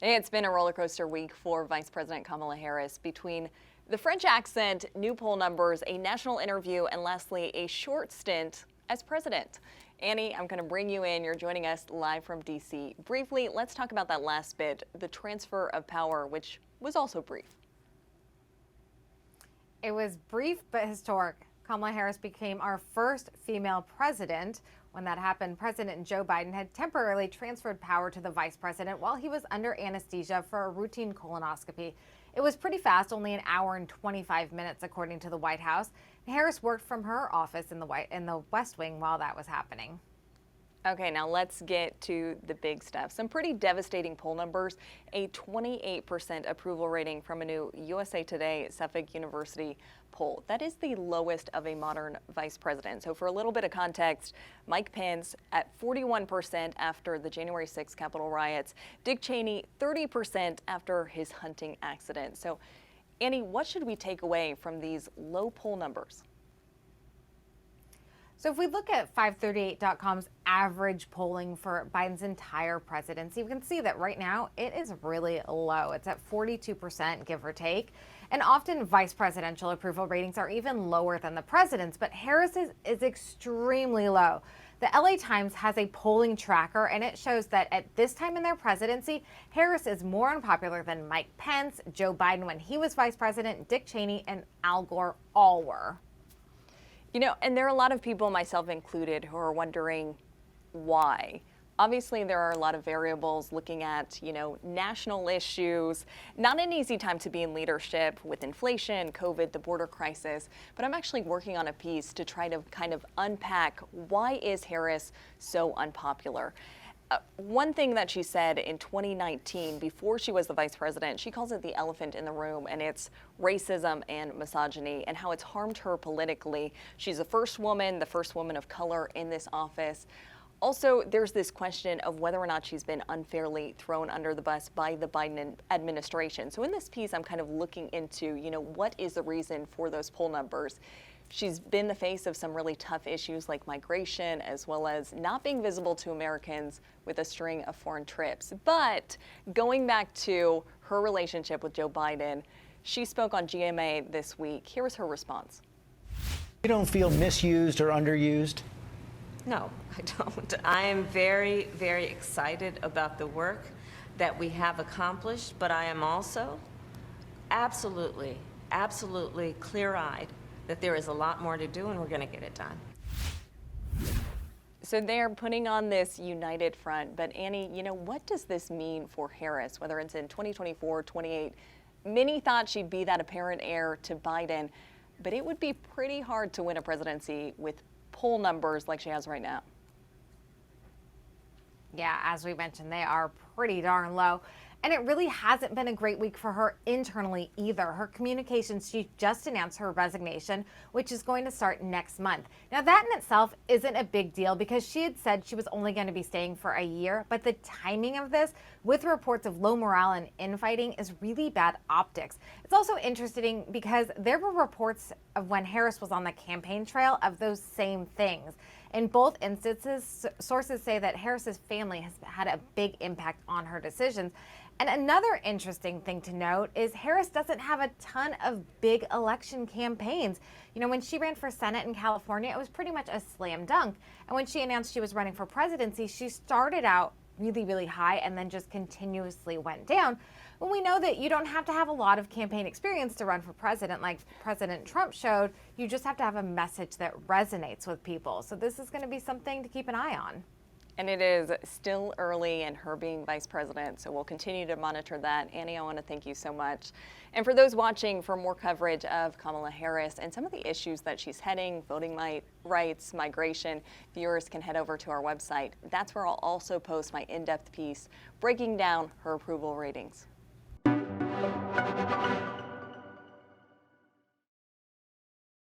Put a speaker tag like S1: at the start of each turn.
S1: It's been a roller coaster week for Vice President Kamala Harris between the French accent, new poll numbers, a national interview, and lastly, a short stint as president. Annie, I'm going to bring you in. You're joining us live from D.C. Briefly, let's talk about that last bit, the transfer of power, which was also brief.
S2: It was brief but historic. Kamala Harris became our first female president. When that happened, President Joe Biden had temporarily transferred power to the vice president while he was under anesthesia for a routine colonoscopy. It was pretty fast, only an hour and 25 minutes, according to the White House. Harris worked from her office in the West Wing while that was happening.
S1: Okay, now let's get to the big stuff. Some pretty devastating poll numbers. A 28% approval rating from a new USA Today Suffolk University poll. That is the lowest of a modern vice president. So for a little bit of context, Mike Pence at 41% after the January 6th Capitol riots. Dick Cheney 30% after his hunting accident. So Annie, what should we take away from these low poll numbers?
S2: So if we look at 538.com's average polling for Biden's entire presidency, we can see that right now it is really low. It's at 42%, give or take. And often vice presidential approval ratings are even lower than the president's, but Harris's is extremely low. The LA Times has a polling tracker, and it shows that at this time in their presidency, Harris is more unpopular than Mike Pence, Joe Biden when he was vice president, Dick Cheney, and Al Gore all were.
S1: You know, and there are a lot of people, myself included, who are wondering why. Obviously, there are a lot of variables looking at, national issues. Not an easy time to be in leadership with inflation, COVID, the border crisis. But I'm actually working on a piece to try to kind of unpack why is Harris so unpopular. One thing that she said in 2019, before she was the vice president, she calls it the elephant in the room, and it's racism and misogyny and how it's harmed her politically. She's the first woman of color in this office. Also, there's this question of whether or not she's been unfairly thrown under the bus by the Biden administration. So in this piece, I'm kind of looking into, what is the reason for those poll numbers? She's been the face of some really tough issues like migration, as well as not being visible to Americans with a string of foreign trips. But going back to her relationship with Joe Biden, she spoke on GMA this week. Here was her response.
S3: You don't feel misused or underused?
S4: No, I don't. I am very, very excited about the work that we have accomplished, but I am also absolutely clear-eyed that there is a lot more to do, and we're going to get it done.
S1: So they're putting on this united front, but Annie, what does this mean for Harris, whether it's in 2024, 28? Many thought she'd be that apparent heir to Biden, but it would be pretty hard to win a presidency with poll numbers like she has right now.
S2: Yeah, as we mentioned, they are pretty darn low. And it really hasn't been a great week for her internally either. Her communications chief just announced her resignation, which is going to start next month. Now, that in itself isn't a big deal because she had said she was only going to be staying for a year. But the timing of this, with reports of low morale and infighting, is really bad optics. It's also interesting because there were reports of when Harris was on the campaign trail of those same things. In both instances, sources say that Harris's family has had a big impact on her decisions. And another interesting thing to note is Harris doesn't have a ton of big election campaigns. When she ran for Senate in California, it was pretty much a slam dunk. And when she announced she was running for presidency, she started out really, really high and then just continuously went down. When we know that you don't have to have a lot of campaign experience to run for president like President Trump showed, you just have to have a message that resonates with people. So this is going to be something to keep an eye on.
S1: And it is still early in her being vice president, so we'll continue to monitor that. Annie, I want to thank you so much. And for those watching, for more coverage of Kamala Harris and some of the issues that she's heading, voting rights, migration, viewers can head over to our website. That's where I'll also post my in-depth piece breaking down her approval ratings.